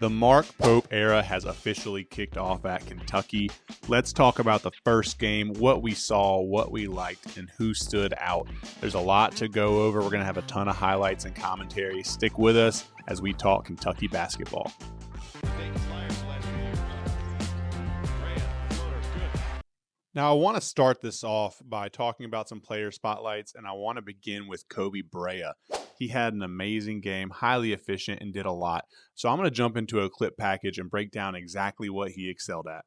The Mark Pope era has officially kicked off at Kentucky. Let's talk about the first game, what we saw, what we liked, and who stood out. There's a lot to go over. We're going to have a ton of highlights and commentary. Stick with us as we talk Kentucky basketball. Now, I want to start this off by talking about some player spotlights, and I want to begin with Koby Brea. He had an amazing game, highly efficient, and did a lot. So I'm going to jump into a clip package and break down exactly what he excelled at.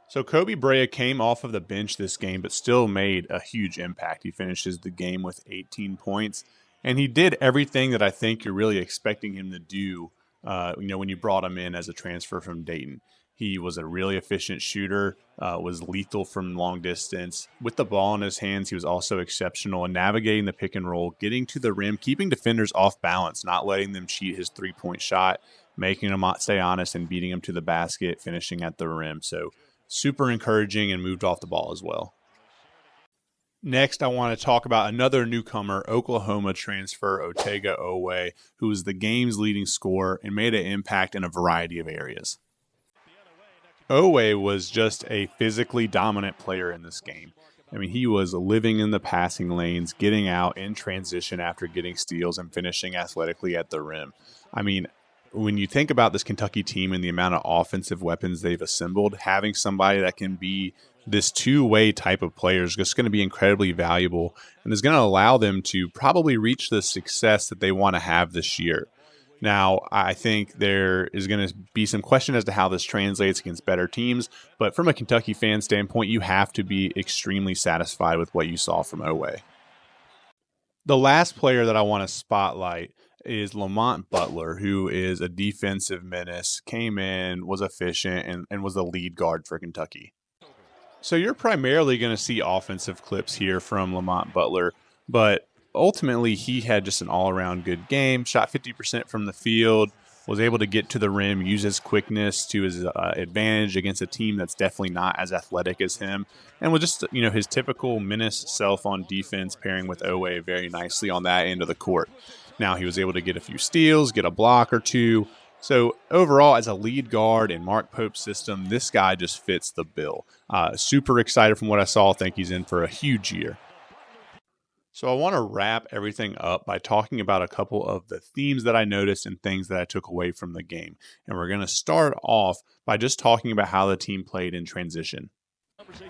So Koby Brea came off of the bench this game, but still made a huge impact. He finishes the game with 18 points, and he did everything that I think you're really expecting him to do, when you brought him in as a transfer from Dayton. He was a really efficient shooter, was lethal from long distance. With the ball in his hands, he was also exceptional in navigating the pick and roll, getting to the rim, keeping defenders off balance, not letting them cheat his three-point shot, making them stay honest and beating them to the basket, finishing at the rim. So super encouraging and moved off the ball as well. Next, I want to talk about another newcomer, Oklahoma transfer Otega Oweh, who was the game's leading scorer and made an impact in a variety of areas. Oweh was just a physically dominant player in this game. I mean, he was living in the passing lanes, getting out in transition after getting steals and finishing athletically at the rim. I mean, when you think about this Kentucky team and the amount of offensive weapons they've assembled, having somebody that can be this two-way type of player is just going to be incredibly valuable and is going to allow them to probably reach the success that they want to have this year. Now, I think there is going to be some question as to how this translates against better teams, but from a Kentucky fan standpoint, you have to be extremely satisfied with what you saw from Oweh. The last player that I want to spotlight is Lamont Butler, who is a defensive menace, came in, was efficient, and was the lead guard for Kentucky. So you're primarily going to see offensive clips here from Lamont Butler, but ultimately, he had just an all-around good game, shot 50% from the field, was able to get to the rim, use his quickness to his advantage against a team that's definitely not as athletic as him, and was just, his typical menace self on defense, pairing with Oweh very nicely on that end of the court. Now, he was able to get a few steals, get a block or two. So overall, as a lead guard in Mark Pope's system, this guy just fits the bill. Super excited from what I saw. I think he's in for a huge year. So I want to wrap everything up by talking about a couple of the themes that I noticed and things that I took away from the game. And we're going to start off by just talking about how the team played in transition.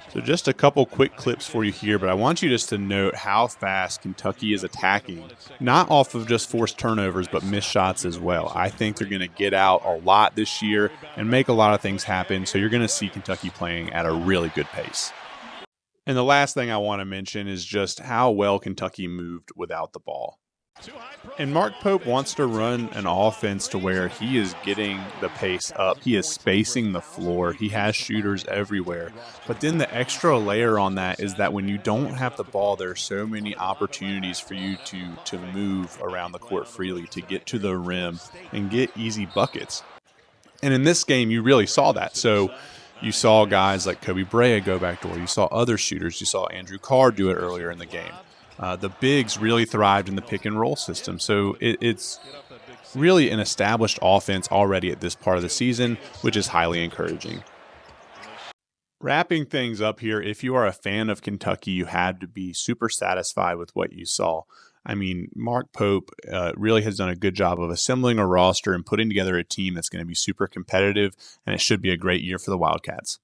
So just a couple quick clips for you here, but I want you just to note how fast Kentucky is attacking, not off of just forced turnovers, but missed shots as well. I think they're going to get out a lot this year and make a lot of things happen. So you're going to see Kentucky playing at a really good pace. And the last thing I want to mention is just how well Kentucky moved without the ball. And Mark Pope wants to run an offense to where he is getting the pace up. He is spacing the floor. He has shooters everywhere. But then the extra layer on that is that when you don't have the ball, there are so many opportunities for you to move around the court freely, to get to the rim and get easy buckets. And in this game, you really saw that. So you saw guys like Koby Brea go backdoor. You saw other shooters. You saw Andrew Carr do it earlier in the game. The bigs really thrived in the pick and roll system. So it's really an established offense already at this part of the season, which is highly encouraging. Wrapping things up here, if you are a fan of Kentucky, you had to be super satisfied with what you saw. I mean, Mark Pope really has done a good job of assembling a roster and putting together a team that's going to be super competitive, and it should be a great year for the Wildcats.